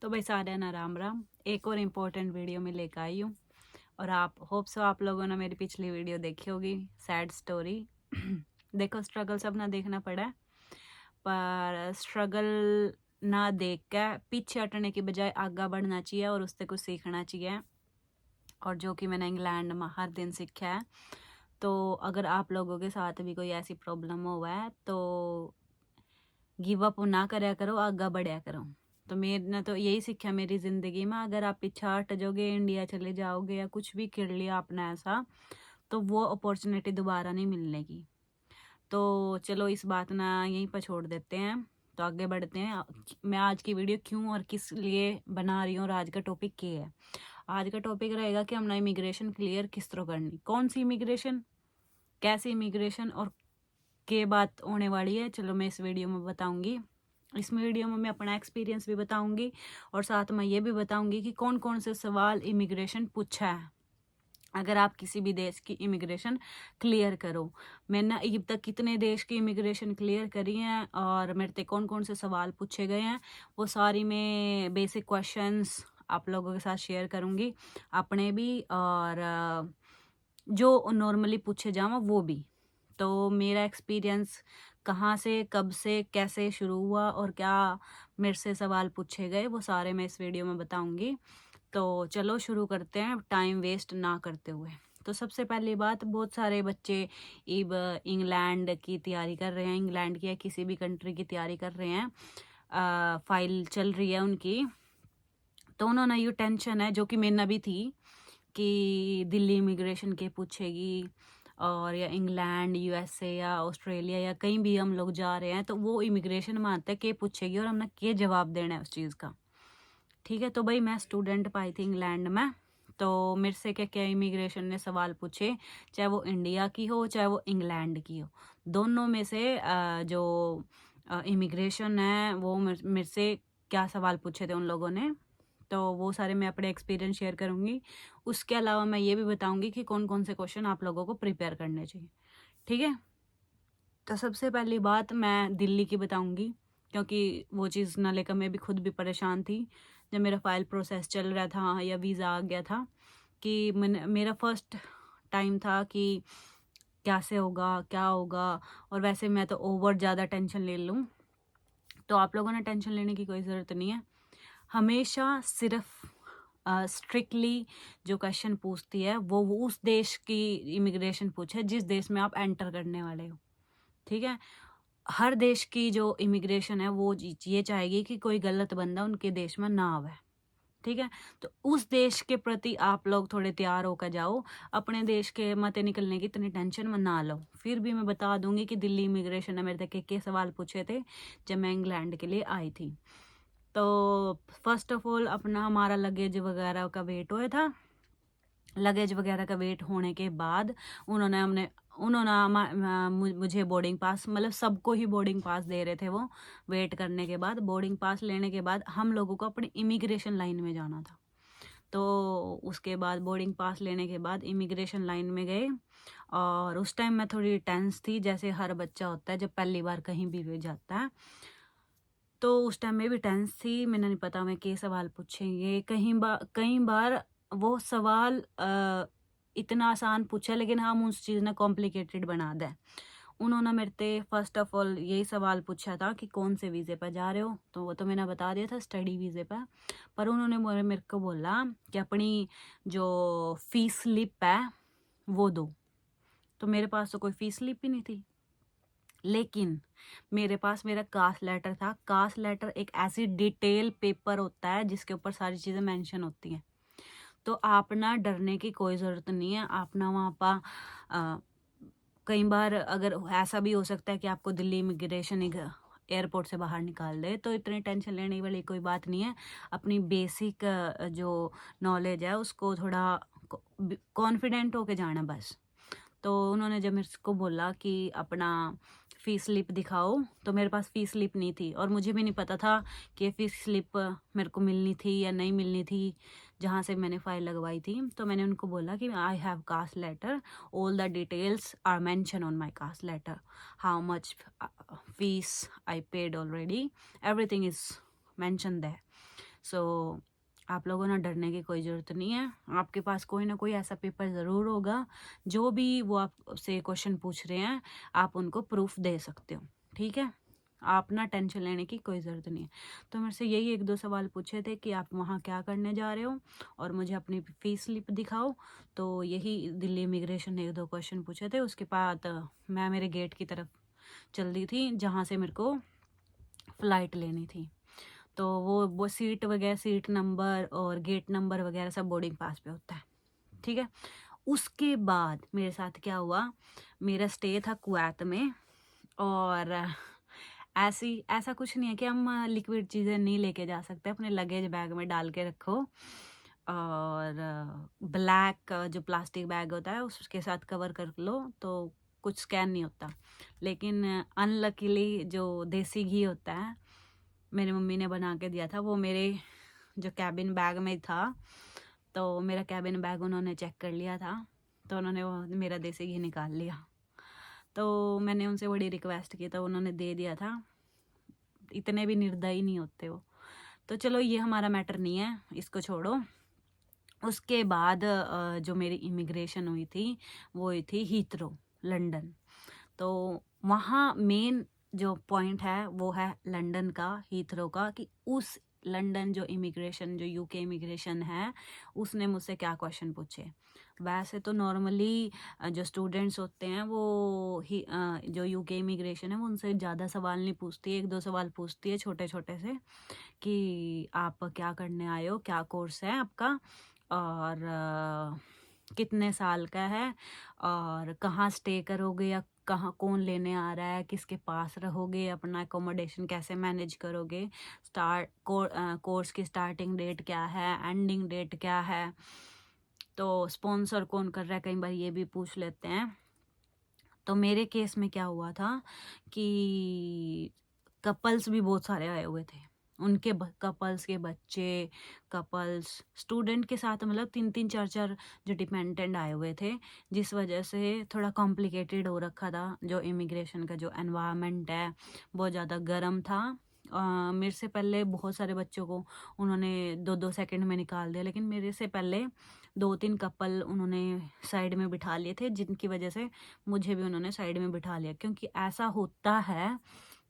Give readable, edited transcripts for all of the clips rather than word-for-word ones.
तो भाई सारे ना राम राम। एक और इम्पोर्टेंट वीडियो में लेकर आई हूँ और आप होप सो आप लोगों ने मेरी पिछली वीडियो देखी होगी, सैड स्टोरी। देखो स्ट्रगल सब ना देखना पड़ा है, पर स्ट्रगल ना देख के पीछे हटने की बजाय आगे बढ़ना चाहिए और उससे कुछ सीखना चाहिए। और जो कि मैंने इंग्लैंड में हर दिन सीखा है। तो अगर आप लोगों के साथ भी कोई ऐसी प्रॉब्लम हुआ है तो गिव अप ना करया करो, आगे बढ़िया करो। तो मैंने तो यही सीखा मेरी ज़िंदगी में, अगर आप पीछे हट जाओगे, इंडिया चले जाओगे या कुछ भी कर लिया आपने ऐसा, तो वो अपॉर्चुनिटी दोबारा नहीं मिलने की। तो चलो इस बात ना यहीं पर छोड़ देते हैं, तो आगे बढ़ते हैं। मैं आज की वीडियो क्यों और किस लिए बना रही हूँ और आज का टॉपिक क्या है। आज का टॉपिक रहेगा कि हमने इमिग्रेशन क्लियर किस तरह करनी, कौन सी इमिग्रेशन, कैसी इमिग्रेशन और के बात होने वाली है। चलो मैं इस वीडियो में बताऊंगी। इस वीडियो में मैं अपना एक्सपीरियंस भी बताऊंगी और साथ में ये भी बताऊंगी कि कौन कौन से सवाल इमिग्रेशन पूछा है अगर आप किसी भी देश की इमिग्रेशन क्लियर करो। मैंने अब तक कितने देश की इमिग्रेशन क्लियर करी हैं और मेरे से कौन कौन से सवाल पूछे गए हैं, वो सारी मैं बेसिक क्वेश्चंस आप लोगों के साथ शेयर करूंगी, अपने भी और जो नॉर्मली पूछे जावा वो भी। तो मेरा एक्सपीरियंस कहाँ से, कब से, कैसे शुरू हुआ और क्या मेरे से सवाल पूछे गए, वो सारे मैं इस वीडियो में बताऊंगी। तो चलो शुरू करते हैं टाइम वेस्ट ना करते हुए। तो सबसे पहली बात, बहुत सारे बच्चे अब इंग्लैंड की तैयारी कर रहे हैं, इंग्लैंड की या किसी भी कंट्री की तैयारी कर रहे हैं, फाइल चल रही है उनकी। तो उन्होंने ये टेंशन है जो कि मेरे भी थी कि दिल्ली इमिग्रेशन के पूछेगी, और या इंग्लैंड, यूएसए या ऑस्ट्रेलिया या कहीं भी हम लोग जा रहे हैं तो वो इमिग्रेशन में आता है के पूछेगी और हमने के जवाब देना है उस चीज़ का। ठीक है, तो भाई मैं स्टूडेंट पाई थी इंग्लैंड में, तो मेरे से क्या क्या इमिग्रेशन ने सवाल पूछे, चाहे वो इंडिया की हो चाहे वो इंग्लैंड की हो, दोनों में से जो इमिग्रेशन है वो मेरे से क्या सवाल पूछे थे उन लोगों ने। तो वो सारे मैं अपने एक्सपीरियंस शेयर करूँगी। उसके अलावा मैं ये भी बताऊँगी कि कौन कौन से क्वेश्चन आप लोगों को प्रिपेयर करने चाहिए। ठीक है, तो सबसे पहली बात मैं दिल्ली की बताऊँगी, क्योंकि वो चीज़ ना लेकर मैं भी खुद भी परेशान थी जब मेरा फाइल प्रोसेस चल रहा था या वीज़ा आ गया था, कि मेरा फर्स्ट टाइम था कि कैसे होगा, क्या होगा। और वैसे मैं तो ओवर ज़्यादा टेंशन ले लूँ, तो आप लोगों ने टेंशन लेने की कोई ज़रूरत नहीं है। हमेशा सिर्फ स्ट्रिक्टली जो क्वेश्चन पूछती है वो उस देश की इमिग्रेशन पूछे जिस देश में आप एंटर करने वाले हो। ठीक है, हर देश की जो इमिग्रेशन है वो ये चाहेगी कि कोई गलत बंदा उनके देश में ना आवे। ठीक है, तो उस देश के प्रति आप लोग थोड़े तैयार होकर जाओ, अपने देश के मते निकलने की इतनी टेंशन में ना लो। फिर भी मैं बता दूंगी कि दिल्ली इमिग्रेशन ने मेरे तक के सवाल पूछे थे जब मैं इंग्लैंड के लिए आई थी। तो फर्स्ट ऑफ ऑल अपना हमारा लगेज वगैरह का वेट हुआ था। लगेज वगैरह का वेट होने के बाद उन्होंने मुझे बोर्डिंग पास, मतलब सबको ही बोर्डिंग पास दे रहे थे वो। वेट करने के बाद बोर्डिंग पास लेने के बाद हम लोगों को अपनी इमिग्रेशन लाइन में जाना था। तो उसके बाद बोर्डिंग पास लेने के बाद इमिग्रेशन लाइन में गए, और उस टाइम मैं थोड़ी टेंस थी, जैसे हर बच्चा होता है जब पहली बार कहीं भी जाता है। तो उस टाइम में भी टेंस थी, मैंने नहीं पता मैं के सवाल पूछेंगे। कई बार वो सवाल इतना आसान पूछा लेकिन हम उस चीज़ ने कॉम्प्लिकेटेड बना दें। उन्होंने मेरे से फर्स्ट ऑफ ऑल यही सवाल पूछा था कि कौन से वीज़े पर जा रहे हो, तो वो तो मैंने बता दिया था स्टडी वीज़े पर उन्होंने मेरे को बोला कि अपनी जो फीस स्लिप है वो दो। तो मेरे पास तो कोई फीस स्लिप ही नहीं थी, लेकिन मेरे पास मेरा कास्ट लेटर था। कास्ट लेटर एक ऐसी डिटेल पेपर होता है जिसके ऊपर सारी चीज़ें मेंशन होती हैं। तो आप ना डरने की कोई ज़रूरत नहीं है। आप ना वहाँ पर कई बार अगर ऐसा भी हो सकता है कि आपको दिल्ली इमिग्रेशन एयरपोर्ट से बाहर निकाल दे, तो इतनी टेंशन लेने वाली कोई बात नहीं है। अपनी बेसिक जो नॉलेज है उसको थोड़ा कॉन्फिडेंट होके जाना बस। तो उन्होंने जब मेरे को बोला कि अपना फ़ीस स्लिप दिखाओ, तो मेरे पास फ़ीस स्लिप नहीं थी और मुझे भी नहीं पता था कि फ़ीस स्लिप मेरे को मिलनी थी या नहीं मिलनी थी जहाँ से मैंने फ़ाइल लगवाई थी। तो मैंने उनको बोला कि I have caste letter, all the details are mention on my caste letter, how much fees I paid already, everything is mention there. So आप लोगों ना डरने की कोई ज़रूरत नहीं है। आपके पास कोई ना कोई ऐसा पेपर ज़रूर होगा, जो भी वो आपसे क्वेश्चन पूछ रहे हैं, आप उनको प्रूफ दे सकते हो, ठीक है? आप ना टेंशन लेने की कोई ज़रूरत नहीं है। तो मेरे से यही 1-2 सवाल पूछे थे कि आप वहाँ क्या करने जा रहे हो और मुझे अपनी फ़ीस स्लिप दिखाओ। तो यही दिल्ली इमिग्रेशन ने 1-2 क्वेश्चन पूछे थे। उसके बाद मैं मेरे गेट की तरफ चल दी थी, जहाँ से मेरे को फ़्लाइट लेनी थी। तो वो सीट वगैरह, सीट नंबर और गेट नंबर वगैरह सब बोर्डिंग पास पे होता है, ठीक है? उसके बाद मेरे साथ क्या हुआ, मेरा स्टे था कुवैत में और ऐसा कुछ नहीं है कि हम लिक्विड चीज़ें नहीं लेके जा सकते, अपने लगेज बैग में डाल के रखो और ब्लैक जो प्लास्टिक बैग होता है उसके साथ कवर कर लो तो कुछ स्कैन नहीं होता। लेकिन अनलकीली जो देसी घी होता है, मेरी मम्मी ने बना के दिया था, वो मेरे जो कैबिन बैग में था। तो मेरा कैबिन बैग उन्होंने चेक कर लिया था, तो उन्होंने वो मेरा देसी घी निकाल लिया। तो मैंने उनसे बड़ी रिक्वेस्ट की तो उन्होंने दे दिया था। इतने भी निर्दयी नहीं होते वो। तो चलो ये हमारा मैटर नहीं है, इसको छोड़ो। उसके बाद जो मेरी इमिग्रेशन हुई थी, वो हुई थी हीथ्रो, लंदन। तो वहाँ मेन जो पॉइंट है वो है लंदन का, हीथ्रो का, कि उस लंदन जो इमिग्रेशन, जो यूके इमिग्रेशन है, उसने मुझसे क्या क्वेश्चन पूछे। वैसे तो नॉर्मली जो स्टूडेंट्स होते हैं वो जो यूके इमिग्रेशन है वो उनसे ज़्यादा सवाल नहीं पूछती है, 1-2 सवाल पूछती है छोटे छोटे से, कि आप क्या करने आए हो, क्या कोर्स है आपका और कितने साल का है और कहाँ स्टे करोगे या कहाँ कौन लेने आ रहा है, किसके पास रहोगे, अपना अकोमोडेशन कैसे मैनेज करोगे, कोर्स की स्टार्टिंग डेट क्या है, एंडिंग डेट क्या है, तो स्पॉन्सर कौन कर रहा है, कई बार ये भी पूछ लेते हैं। तो मेरे केस में क्या हुआ था कि कपल्स भी बहुत सारे आए हुए थे, उनके कपल्स के बच्चे, कपल्स स्टूडेंट के साथ, मतलब 3-3 4-4 जो डिपेंडेंट आए हुए थे, जिस वजह से थोड़ा कॉम्प्लिकेटेड हो रखा था। जो इमिग्रेशन का जो एनवायरनमेंट है बहुत ज़्यादा गर्म था। मेरे से पहले बहुत सारे बच्चों को उन्होंने 2-2 सेकंड में निकाल दिया, लेकिन मेरे से पहले 2-3 कपल उन्होंने साइड में बिठा लिए थे, जिनकी वजह से मुझे भी उन्होंने साइड में बिठा लिया। क्योंकि ऐसा होता है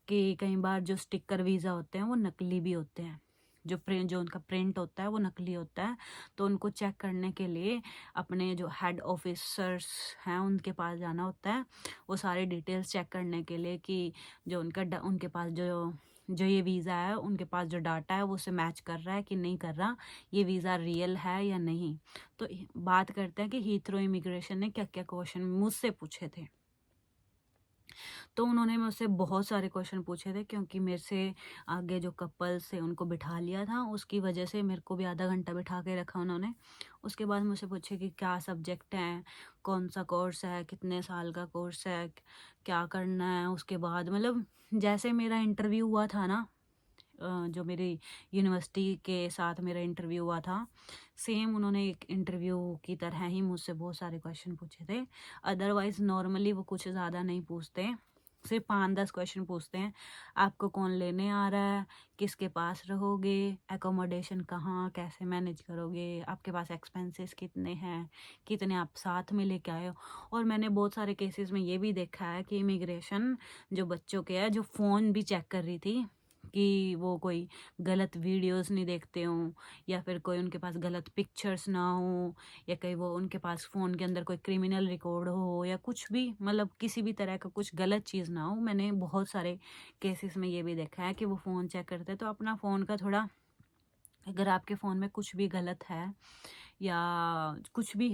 कि कई बार जो स्टिकर वीज़ा होते हैं वो नकली भी होते हैं, जो उनका प्रिंट होता है वो नकली होता है। तो उनको चेक करने के लिए अपने जो हेड ऑफिसर्स हैं उनके पास जाना होता है, वो सारे डिटेल्स चेक करने के लिए कि जो उनके पास जो ये वीज़ा है, उनके पास जो डाटा है वो उससे मैच कर रहा है कि नहीं कर रहा, ये वीज़ा रियल है या नहीं। तो बात करते हैं कि हीथ्रो इमिग्रेशन ने क्या क्या क्वेश्चन मुझसे पूछे थे। तो उन्होंने मुझसे बहुत सारे क्वेश्चन पूछे थे, क्योंकि मेरे से आगे जो कपल्स थे उनको बिठा लिया था, उसकी वजह से मेरे को भी आधा घंटा बिठा के रखा उन्होंने। उसके बाद मुझसे पूछे कि क्या सब्जेक्ट हैं, कौन सा कोर्स है, कितने साल का कोर्स है, क्या करना है। उसके बाद मतलब जैसे मेरा इंटरव्यू हुआ था ना, जो मेरी यूनिवर्सिटी के साथ मेरा इंटरव्यू हुआ था, सेम उन्होंने एक इंटरव्यू की तरह ही मुझसे बहुत सारे क्वेश्चन पूछे थे। अदरवाइज़ नॉर्मली वो कुछ ज़्यादा नहीं पूछते, सिर्फ 5-10 क्वेश्चन पूछते हैं। आपको कौन लेने आ रहा है, किसके पास रहोगे, एकोमोडेशन कहाँ, कैसे मैनेज करोगे, आपके पास एक्सपेंसेस कितने हैं, कितने आप साथ में लेके आए हो। और मैंने बहुत सारे केसेस में ये भी देखा है कि इमिग्रेशन जो बच्चों के है, जो फ़ोन भी चेक कर रही थी कि वो कोई गलत वीडियोस नहीं देखते हों, या फिर कोई उनके पास गलत पिक्चर्स ना हो, या कहीं वो उनके पास फ़ोन के अंदर कोई क्रिमिनल रिकॉर्ड हो, या कुछ भी, मतलब किसी भी तरह का कुछ गलत चीज़ ना हो। मैंने बहुत सारे केसेस में ये भी देखा है कि वो फ़ोन चेक करते हैं। तो अपना फ़ोन का थोड़ा, अगर आपके फ़ोन में कुछ भी गलत है या कुछ भी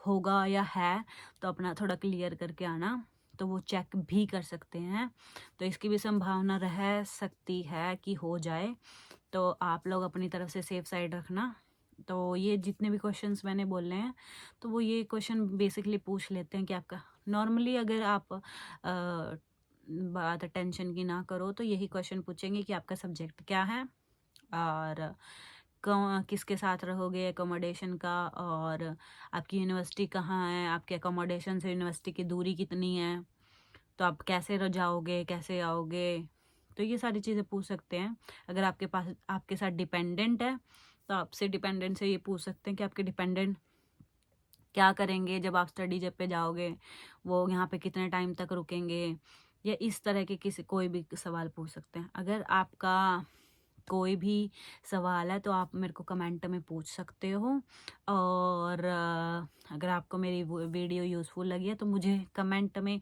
होगा या है, तो अपना थोड़ा क्लियर करके आना, तो वो चेक भी कर सकते हैं। तो इसकी भी संभावना रह सकती है कि हो जाए, तो आप लोग अपनी तरफ से सेफ साइड रखना। तो ये जितने भी क्वेश्चंस मैंने बोले हैं, तो वो ये क्वेश्चन बेसिकली पूछ लेते हैं कि आपका, नॉर्मली अगर आप बात टेंशन की ना करो तो यही क्वेश्चन पूछेंगे कि आपका सब्जेक्ट क्या है और किसके साथ रहोगे, एकोमोडेशन का, और आपकी यूनिवर्सिटी कहाँ है, आपके एकोमोडेशन से यूनिवर्सिटी की दूरी कितनी है, तो आप कैसे जाओगे, कैसे आओगे, तो ये सारी चीज़ें पूछ सकते हैं। अगर आपके पास आपके साथ डिपेंडेंट है तो आपसे डिपेंडेंट से ये पूछ सकते हैं कि आपके डिपेंडेंट क्या करेंगे जब आप स्टडी जब पे जाओगे, वो यहाँ पे कितने टाइम तक रुकेंगे, या इस तरह के किसी कोई भी सवाल पूछ सकते हैं। अगर आपका कोई भी सवाल है तो आप मेरे को कमेंट में पूछ सकते हो। और अगर आपको मेरी वीडियो यूज़फुल लगी है तो मुझे कमेंट में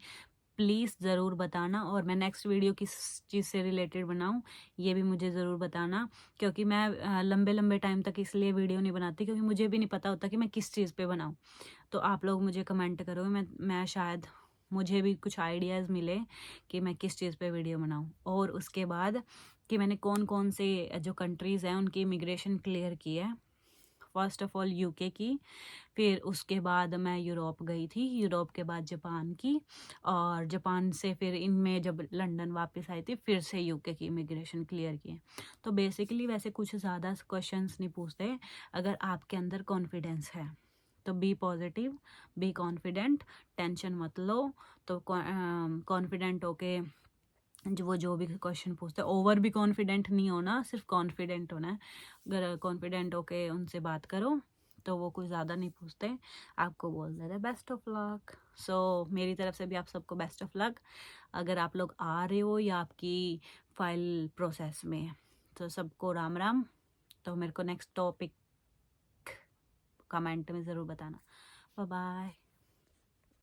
प्लीज़ ज़रूर बताना, और मैं नेक्स्ट वीडियो किस चीज़ से रिलेटेड बनाऊँ ये भी मुझे ज़रूर बताना। क्योंकि मैं लंबे लंबे टाइम तक इसलिए वीडियो नहीं बनाती क्योंकि मुझे भी नहीं पता होता कि मैं किस चीज़ पे बनाऊँ। तो आप लोग मुझे कमेंट करो, मैं शायद मुझे भी कुछ आइडियाज़ मिले कि मैं किस चीज़ पे वीडियो बनाऊँ। और उसके बाद कि मैंने कौन कौन से जो कंट्रीज़ हैं उनकी इमिग्रेशन क्लियर की है। फर्स्ट ऑफ ऑल यूके की, फिर उसके बाद मैं यूरोप गई थी, यूरोप के बाद जापान की, और जापान से फिर इनमें जब लंदन वापस आई थी फिर से यूके की इमिग्रेशन क्लियर की है। तो बेसिकली वैसे कुछ ज़्यादा क्वेश्चंस नहीं पूछते अगर आपके अंदर कॉन्फिडेंस है तो। Be positive, be confident, tension मत लो। तो कॉन्फिडेंट होके जो भी क्वेश्चन पूछते हैं, ओवर भी कॉन्फिडेंट नहीं होना, सिर्फ कॉन्फिडेंट होना है। अगर कॉन्फिडेंट होके उनसे बात करो तो वो कुछ ज़्यादा नहीं पूछते, आपको बोल देते बेस्ट ऑफ लक। सो मेरी तरफ से भी आप सबको बेस्ट ऑफ लक, अगर आप लोग आ रहे हो या आपकी फाइल प्रोसेस में है। तो सबको राम राम। तो मेरे को नेक्स्ट टॉपिक कमेंट में ज़रूर बताना। Bye bye.